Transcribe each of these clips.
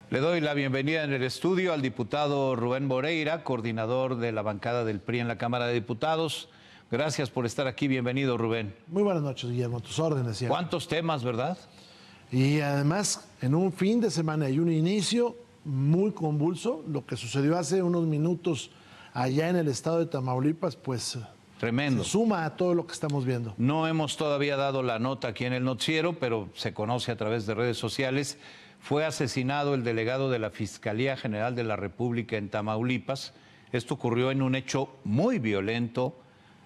Le doy la bienvenida en el estudio al diputado Rubén Moreira, coordinador de la bancada del PRI en la Cámara de Diputados. Gracias por estar aquí. Bienvenido, Rubén. Muy buenas noches, Guillermo. Tus órdenes. Siempre. ¿Cuántos temas, verdad? Y además, en un fin de semana y un inicio muy convulso, lo que sucedió hace unos minutos allá en el estado de Tamaulipas, pues tremendo. Se suma a todo lo que estamos viendo. No hemos todavía dado la nota aquí en el noticiero, pero se conoce a través de redes sociales. Fue asesinado el delegado de la Fiscalía General de la República en Tamaulipas. Esto ocurrió en un hecho muy violento,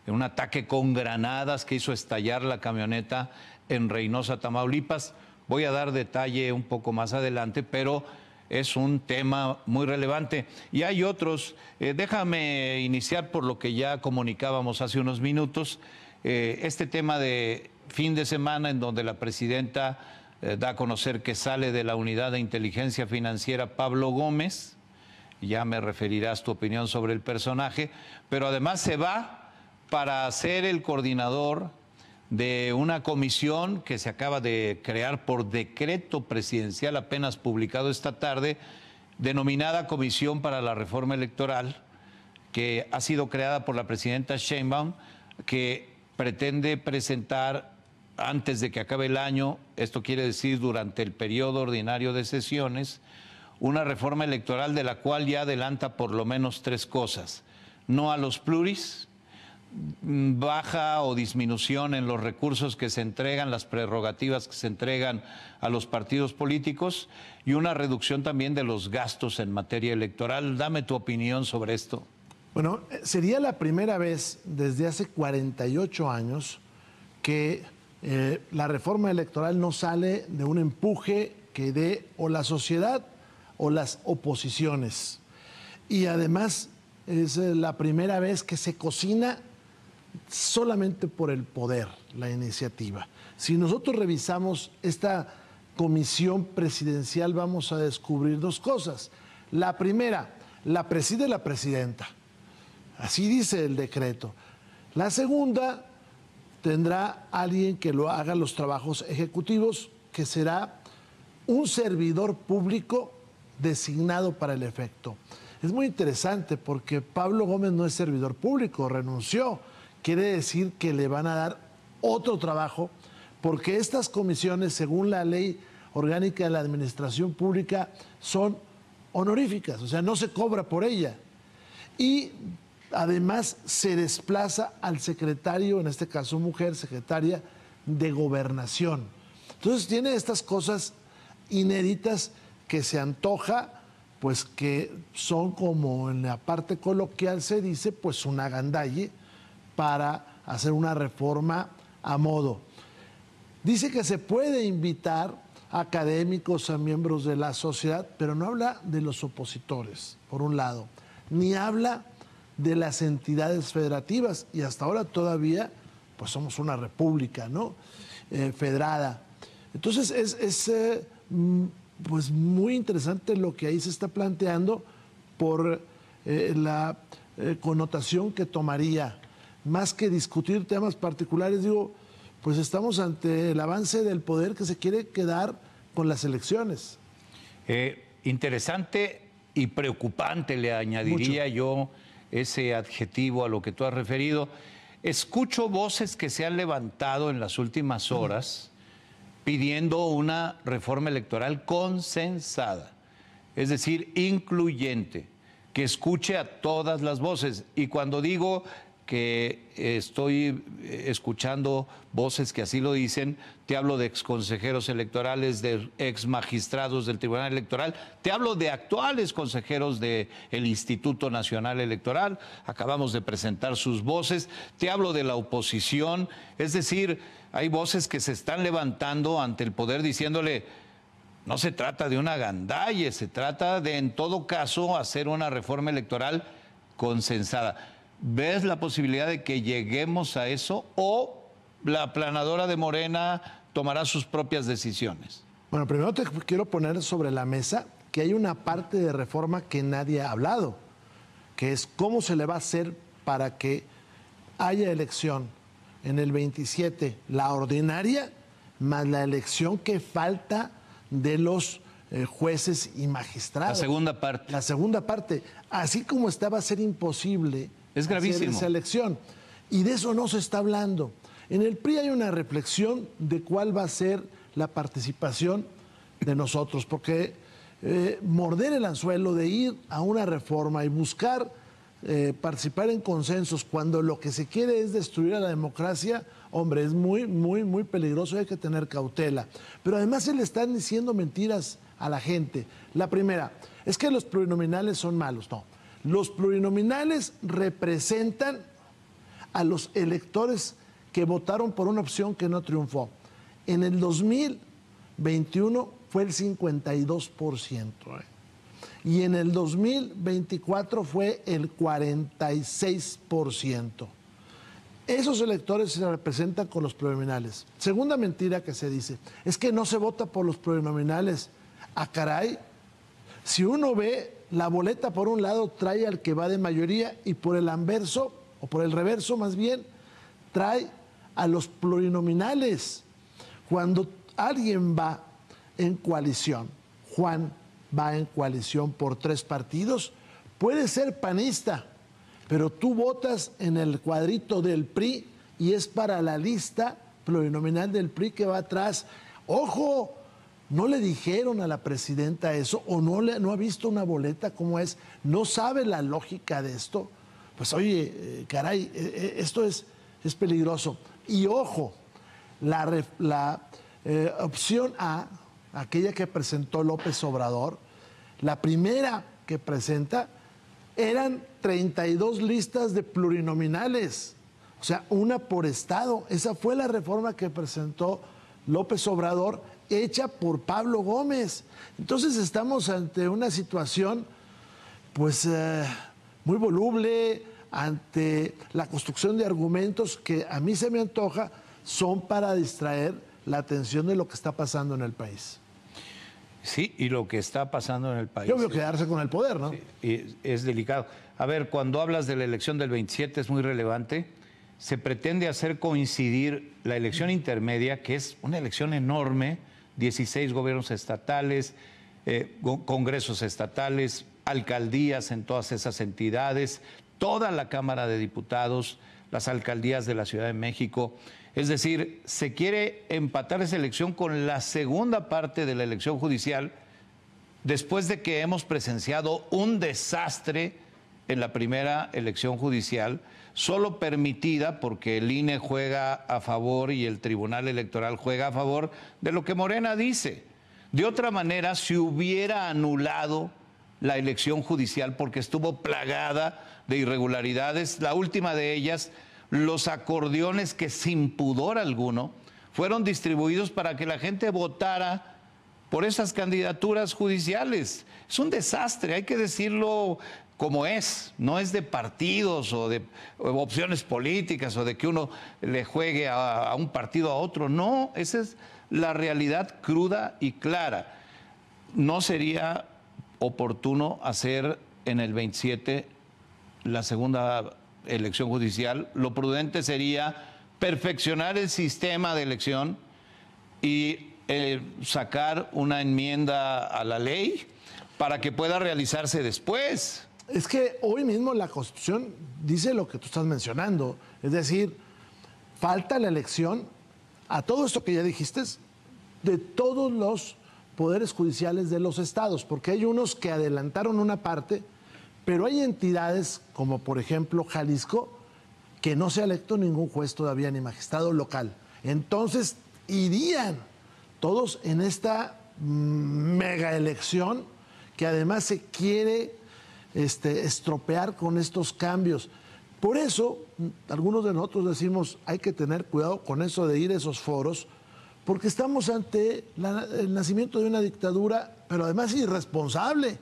en un ataque con granadas que hizo estallar la camioneta en Reynosa, Tamaulipas. Voy a dar detalle un poco más adelante, pero es un tema muy relevante. Y hay otros. Déjame iniciar por lo que ya comunicábamos hace unos minutos. Este tema de fin de semana en donde la presidenta da a conocer que sale de la Unidad de Inteligencia Financiera Pablo Gómez. Ya me referirás tu opinión sobre el personaje, pero además se va para ser el coordinador de una comisión que se acaba de crear por decreto presidencial apenas publicado esta tarde, denominada Comisión para la Reforma Electoral, que ha sido creada por la presidenta Sheinbaum, que pretende presentar antes de que acabe el año, esto quiere decir durante el periodo ordinario de sesiones, una reforma electoral de la cual ya adelanta por lo menos tres cosas: no a los pluris, baja o disminución en los recursos que se entregan, las prerrogativas que se entregan a los partidos políticos, y una reducción también de los gastos en materia electoral. Dame tu opinión sobre esto. Bueno, sería la primera vez desde hace 48 años que la reforma electoral no sale de un empuje que dé o la sociedad o las oposiciones. Y además es la primera vez que se cocina solamente por el poder, la iniciativa. Si nosotros revisamos esta comisión presidencial, vamos a descubrir dos cosas. La primera, la preside la presidenta. Así dice el decreto. La segunda, tendrá alguien que lo haga los trabajos ejecutivos, que será un servidor público designado para el efecto. Es muy interesante porque Pablo Gómez no es servidor público, renunció. Quiere decir que le van a dar otro trabajo, porque estas comisiones, según la Ley Orgánica de la Administración Pública, son honoríficas, o sea, no se cobra por ella. Y además se desplaza al secretario, en este caso mujer, secretaria de Gobernación. Entonces tiene estas cosas inéditas que se antoja, pues que son, como en la parte coloquial se dice, pues un agandalle para hacer una reforma a modo. Dice que se puede invitar a académicos, a miembros de la sociedad, pero no habla de los opositores, por un lado, ni habla de las entidades federativas, y hasta ahora todavía pues somos una república, ¿no? Federada. Entonces es pues muy interesante lo que ahí se está planteando por la connotación que tomaría. Más que discutir temas particulares, digo, pues estamos ante el avance del poder que se quiere quedar con las elecciones. Interesante y preocupante, le añadiría yo ese adjetivo a lo que tú has referido. Escucho voces que se han levantado en las últimas horas pidiendo una reforma electoral consensada, es decir, incluyente, que escuche a todas las voces. Y cuando digo que estoy escuchando voces que así lo dicen, te hablo de exconsejeros electorales, de exmagistrados del Tribunal Electoral, te hablo de actuales consejeros del Instituto Nacional Electoral, acabamos de presentar sus voces, te hablo de la oposición, es decir, hay voces que se están levantando ante el poder diciéndole: no se trata de una agandalle, se trata de, en todo caso, hacer una reforma electoral consensada. ¿Ves la posibilidad de que lleguemos a eso, o la aplanadora de Morena tomará sus propias decisiones? Bueno, primero te quiero poner sobre la mesa que hay una parte de reforma que nadie ha hablado, que es cómo se le va a hacer para que haya elección en el 27, la ordinaria, más la elección que falta de los jueces y magistrados. La segunda parte. La segunda parte. Así como está, va a ser imposible es gravísimo hacer esa elección. Y de eso no se está hablando. En el PRI hay una reflexión de cuál va a ser la participación de nosotros, porque morder el anzuelo de ir a una reforma y buscar participar en consensos cuando lo que se quiere es destruir a la democracia, hombre, es muy, muy, muy peligroso, hay que tener cautela. Pero además se le están diciendo mentiras a la gente. La primera, es que los plurinominales son malos. No, los plurinominales representan a los electores que votaron por una opción que no triunfó. En el 2021 fue el 52%. Y en el 2024 fue el 46%. Esos electores se representan con los plurinominales. Segunda mentira que se dice, es que no se vota por los plurinominales. Ah, caray, si uno ve, la boleta por un lado trae al que va de mayoría y por el anverso, o por el reverso más bien, trae a los plurinominales. Cuando alguien va en coalición, Juan va en coalición por 3 partidos, puede ser panista, pero tú votas en el cuadrito del PRI y es para la lista plurinominal del PRI que va atrás. ¡Ojo! ¿No le dijeron a la presidenta eso? ¿O no ha visto una boleta cómo es? ¿No sabe la lógica de esto? Pues oye, caray, esto es peligroso. Y ojo, la opción A, aquella que presentó López Obrador, la primera que presenta, eran 32 listas de plurinominales, o sea, una por estado. Esa fue la reforma que presentó López Obrador, hecha por Pablo Gómez. Entonces estamos ante una situación, pues, muy voluble, ante la construcción de argumentos que a mí se me antoja son para distraer la atención de lo que está pasando en el país. Sí, y lo que está pasando en el país. Yo veo quedarse con el poder, ¿no? Sí, y es delicado. A ver, cuando hablas de la elección del 27 es muy relevante. Se pretende hacer coincidir la elección intermedia, que es una elección enorme, 16 gobiernos estatales, congresos estatales, alcaldías en todas esas entidades, toda la Cámara de Diputados, las alcaldías de la Ciudad de México. Es decir, se quiere empatar esa elección con la segunda parte de la elección judicial, después de que hemos presenciado un desastre en la primera elección judicial, solo permitida porque el INE juega a favor y el Tribunal Electoral juega a favor de lo que Morena dice. De otra manera, se hubiera anulado la elección judicial porque estuvo plagada de irregularidades, la última de ellas, los acordeones que sin pudor alguno fueron distribuidos para que la gente votara por esas candidaturas judiciales. Es un desastre, hay que decirlo como es, no es de partidos o de opciones políticas o de que uno le juegue a un partido a otro, no, esa es la realidad cruda y clara. No sería oportuno hacer en el 27 la segunda elección judicial. Lo prudente sería perfeccionar el sistema de elección y sacar una enmienda a la ley para que pueda realizarse después. Es que hoy mismo la Constitución dice lo que tú estás mencionando, es decir, falta la elección a todo esto que ya dijiste de todos los poderes judiciales de los estados, porque hay unos que adelantaron una parte, pero hay entidades como por ejemplo Jalisco que no se ha electo ningún juez todavía ni magistrado local. Entonces irían todos en esta mega elección que además se quiere estropear con estos cambios. Por eso algunos de nosotros decimos hay que tener cuidado con eso de ir a esos foros, porque estamos ante el nacimiento de una dictadura, pero además irresponsable,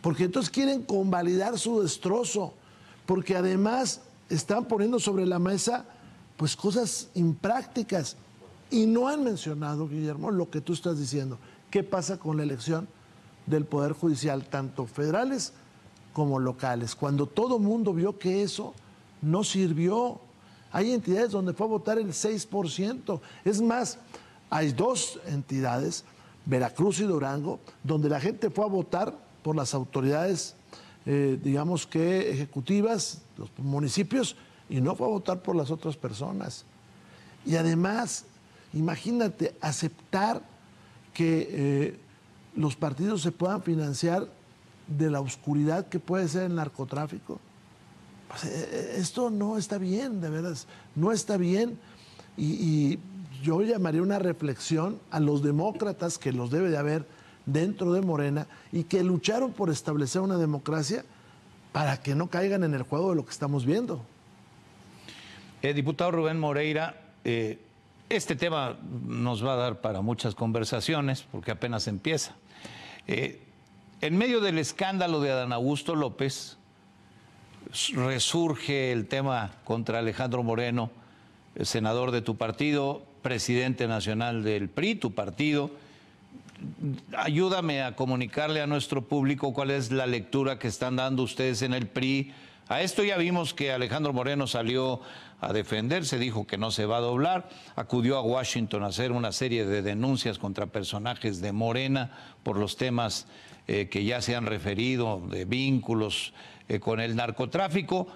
porque entonces quieren convalidar su destrozo, porque además están poniendo sobre la mesa pues cosas imprácticas y no han mencionado, Guillermo, lo que tú estás diciendo. ¿Qué pasa con la elección del Poder Judicial, tanto federales como locales? Cuando todo mundo vio que eso no sirvió. Hay entidades donde fue a votar el 6%. Es más, hay 2 entidades Veracruz y Durango, donde la gente fue a votar por las autoridades, digamos que ejecutivas, los municipios, y no fue a votar por las otras personas. Y además, imagínate, aceptar que los partidos se puedan financiar de la oscuridad que puede ser el narcotráfico. Pues, esto no está bien, de verdad, no está bien. Y yo llamaría una reflexión a los demócratas, que los debe de haber dentro de Morena, y que lucharon por establecer una democracia para que no caigan en el juego de lo que estamos viendo. Diputado Rubén Moreira, este tema nos va a dar para muchas conversaciones, porque apenas empieza. En medio del escándalo de Adán Augusto López, resurge el tema contra Alejandro Moreno, el senador de tu partido, presidente nacional del PRI, tu partido. Ayúdame a comunicarle a nuestro público cuál es la lectura que están dando ustedes en el PRI. A esto ya vimos que Alejandro Moreno salió a defenderse, dijo que no se va a doblar, acudió a Washington a hacer una serie de denuncias contra personajes de Morena por los temas que ya se han referido, de vínculos con el narcotráfico.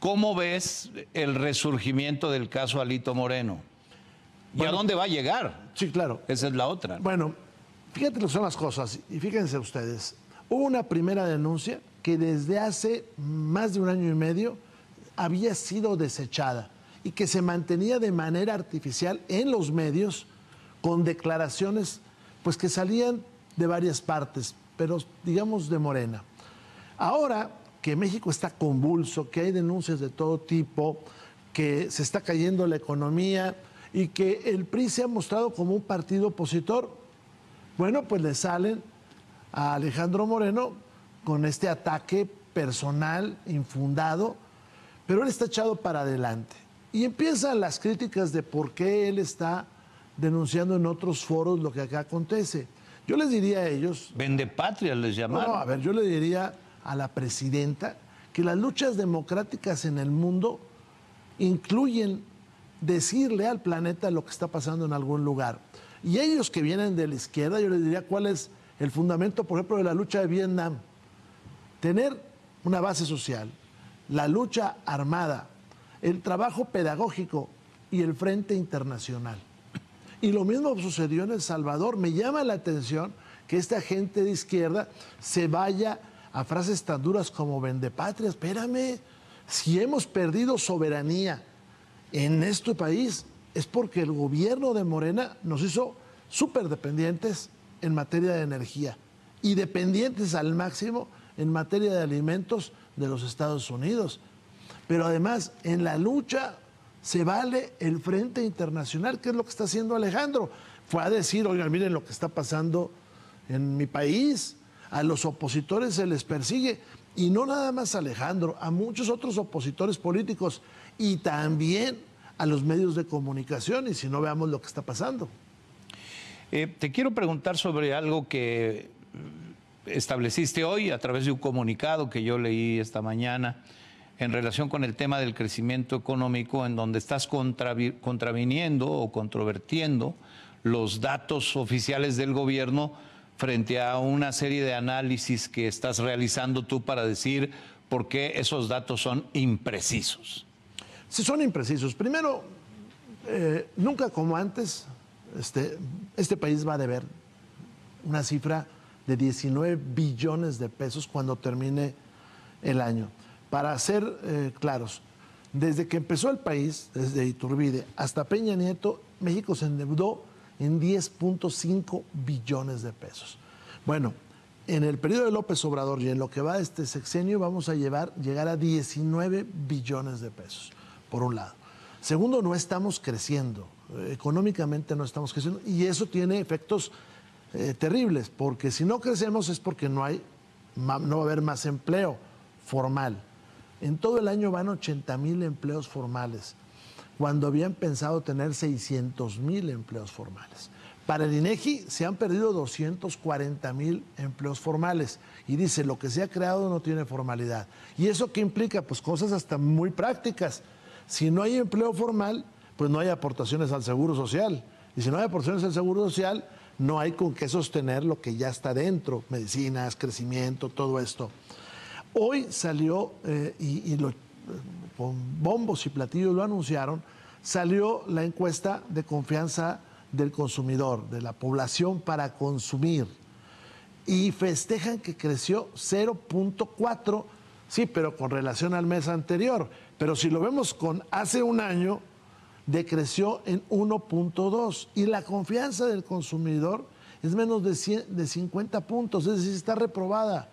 ¿Cómo ves el resurgimiento del caso Alito Moreno? ¿Y a dónde va a llegar? Sí, claro. Esa es la otra. Bueno, fíjate lo que son las cosas, y fíjense ustedes. Hubo una primera denuncia que desde hace más de 1 año y medio había sido desechada y que se mantenía de manera artificial en los medios con declaraciones pues que salían de varias partes, pero digamos de Morena. Ahora que México está convulso, que hay denuncias de todo tipo, que se está cayendo la economía y que el PRI se ha mostrado como un partido opositor, bueno, pues le salen a Alejandro Moreno con este ataque personal, infundado, pero él está echado para adelante. Y empiezan las críticas de por qué él está denunciando en otros foros lo que acá acontece. Yo les diría a ellos... Vendepatria les llamaron. No, a ver, yo le diría a la presidenta que las luchas democráticas en el mundo incluyen decirle al planeta lo que está pasando en algún lugar. Y ellos que vienen de la izquierda, yo les diría cuál es el fundamento, por ejemplo, de la lucha de Vietnam. Tener una base social, la lucha armada, el trabajo pedagógico y el frente internacional. Y lo mismo sucedió en El Salvador. Me llama la atención que esta gente de izquierda se vaya a frases tan duras como vendepatria. Espérame, si hemos perdido soberanía en este país es porque el gobierno de Morena nos hizo súper dependientes en materia de energía y dependientes al máximo en materia de alimentos de los Estados Unidos. Pero además, en la lucha se vale el frente internacional, que es lo que está haciendo Alejandro. Fue a decir, oigan, miren lo que está pasando en mi país, a los opositores se les persigue, y no nada más a Alejandro, a muchos otros opositores políticos, y también a los medios de comunicación, y si no, veamos lo que está pasando. Te quiero preguntar sobre algo que estableciste hoy a través de un comunicado que yo leí esta mañana en relación con el tema del crecimiento económico, en donde estás contraviniendo o controvertiendo los datos oficiales del gobierno frente a una serie de análisis que estás realizando tú para decir por qué esos datos son imprecisos. Sí, son imprecisos. Primero, nunca como antes, este país va a deber una cifra de 19 billones de pesos cuando termine el año. Para ser claros, desde que empezó el país, desde Iturbide hasta Peña Nieto, México se endeudó en 10.5 billones de pesos. Bueno, en el periodo de López Obrador y en lo que va de este sexenio vamos a llegar a 19 billones de pesos, por un lado. Segundo, no estamos creciendo, económicamente no estamos creciendo, y eso tiene efectos terribles, porque si no crecemos es porque no va a haber más empleo formal. En todo el año van 80,000 empleos formales, cuando habían pensado tener 600,000 empleos formales. Para el INEGI se han perdido 240,000 empleos formales y dice, lo que se ha creado no tiene formalidad. ¿Y eso qué implica? Pues cosas hasta muy prácticas. Si no hay empleo formal, pues no hay aportaciones al Seguro Social. Y si no hay aportaciones al Seguro Social, no hay con qué sostener lo que ya está dentro, medicinas, crecimiento, todo esto. Hoy salió, con bombos y platillos lo anunciaron, salió la encuesta de confianza del consumidor, de la población para consumir, y festejan que creció 0.4, sí, pero con relación al mes anterior. Pero si lo vemos con hace un año, decreció en 1.2, y la confianza del consumidor es menos de 50 puntos, es decir, está reprobada.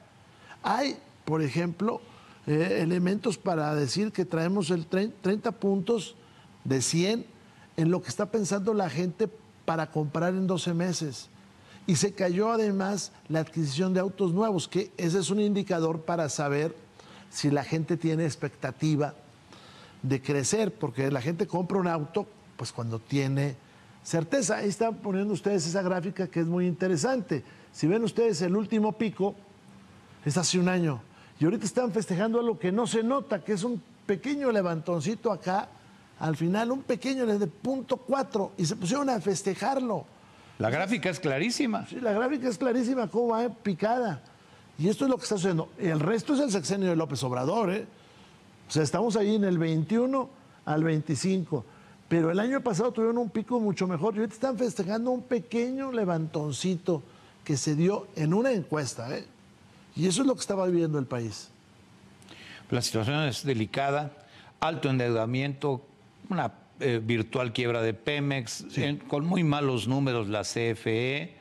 Hay, por ejemplo, elementos para decir que traemos el 30 puntos de 100 en lo que está pensando la gente para comprar en 12 meses. Y se cayó además la adquisición de autos nuevos, que ese es un indicador para saber si la gente tiene expectativa de crecer, porque la gente compra un auto pues cuando tiene certeza. Ahí están poniendo ustedes esa gráfica que es muy interesante. Si ven ustedes el último pico, es hace un año. Y ahorita están festejando algo que no se nota, que es un pequeño levantoncito acá, al final, un pequeño de 0.4, y se pusieron a festejarlo. La gráfica es clarísima. Sí, la gráfica es clarísima, cómo va picada. Y esto es lo que está sucediendo. El resto es el sexenio de López Obrador, ¿eh? O sea, estamos ahí en el 21 al 25. Pero el año pasado tuvieron un pico mucho mejor. Y ahorita están festejando un pequeño levantoncito que se dio en una encuesta, ¿eh? Y eso es lo que estaba viviendo el país. La situación es delicada, alto endeudamiento, una virtual quiebra de Pemex, sí, con muy malos números la CFE,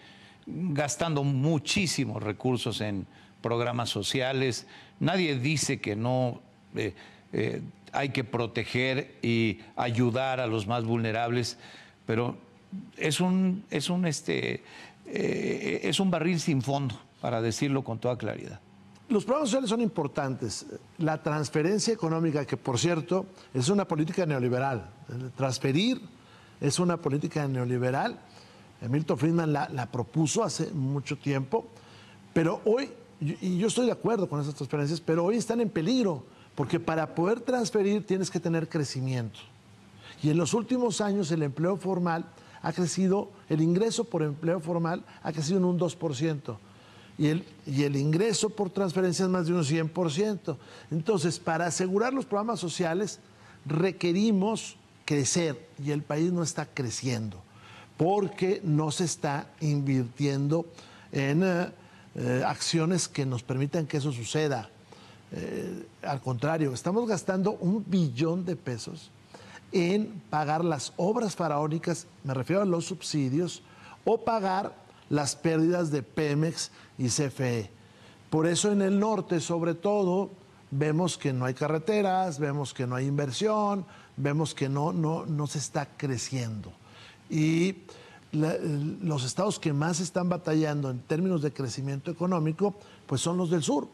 gastando muchísimos recursos en programas sociales. Nadie dice que no hay que proteger y ayudar a los más vulnerables, pero es un barril sin fondo, para decirlo con toda claridad. Los programas sociales son importantes. La transferencia económica, que por cierto es una política neoliberal. Transferir es una política neoliberal. Milton Friedman la propuso hace mucho tiempo, pero hoy, y yo estoy de acuerdo con esas transferencias, pero hoy están en peligro, porque para poder transferir tienes que tener crecimiento. Y en los últimos años el empleo formal ha crecido, el ingreso por empleo formal ha crecido en un 2%. Y el ingreso por transferencia es más de un 100%. Entonces, para asegurar los programas sociales requerimos crecer, y el país no está creciendo porque no se está invirtiendo en acciones que nos permitan que eso suceda. Al contrario, estamos gastando 1 billón de pesos en pagar las obras faraónicas, me refiero a los subsidios, o pagar las pérdidas de Pemex y CFE. Por eso en el norte, sobre todo, vemos que no hay carreteras, vemos que no hay inversión, vemos que no se está creciendo. Y los estados que más están batallando en términos de crecimiento económico, pues son los del sur.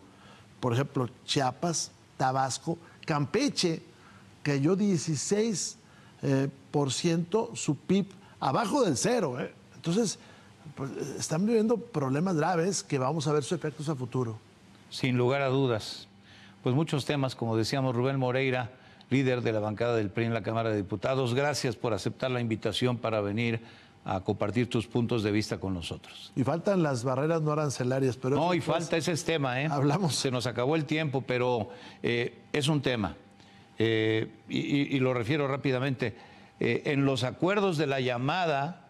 Por ejemplo, Chiapas, Tabasco, Campeche, cayó 16% su PIB, abajo del cero, ¿eh? Entonces, pues, están viviendo problemas graves que vamos a ver sus efectos a futuro. Sin lugar a dudas. Pues muchos temas, como decíamos. Rubén Moreira, líder de la bancada del PRI en la Cámara de Diputados, gracias por aceptar la invitación para venir a compartir tus puntos de vista con nosotros. Y faltan las barreras no arancelarias, pero... No, y falta ese tema, ¿eh? Hablamos. Se nos acabó el tiempo, pero es un tema. Y lo refiero rápidamente. En los acuerdos de la llamada,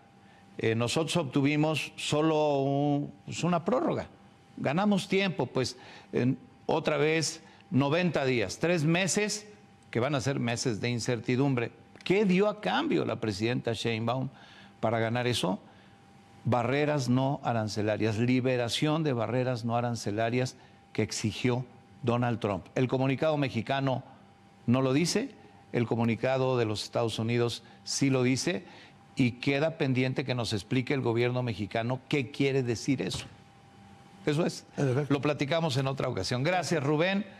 nosotros obtuvimos solo una prórroga. Ganamos tiempo, pues otra vez 90 días, 3 meses, que van a ser meses de incertidumbre. ¿Qué dio a cambio la presidenta Sheinbaum para ganar eso? Barreras no arancelarias, liberación de barreras no arancelarias que exigió Donald Trump. El comunicado mexicano no lo dice, el comunicado de los Estados Unidos sí lo dice, y queda pendiente que nos explique el gobierno mexicano qué quiere decir eso. Eso es. Lo platicamos en otra ocasión. Gracias, Rubén.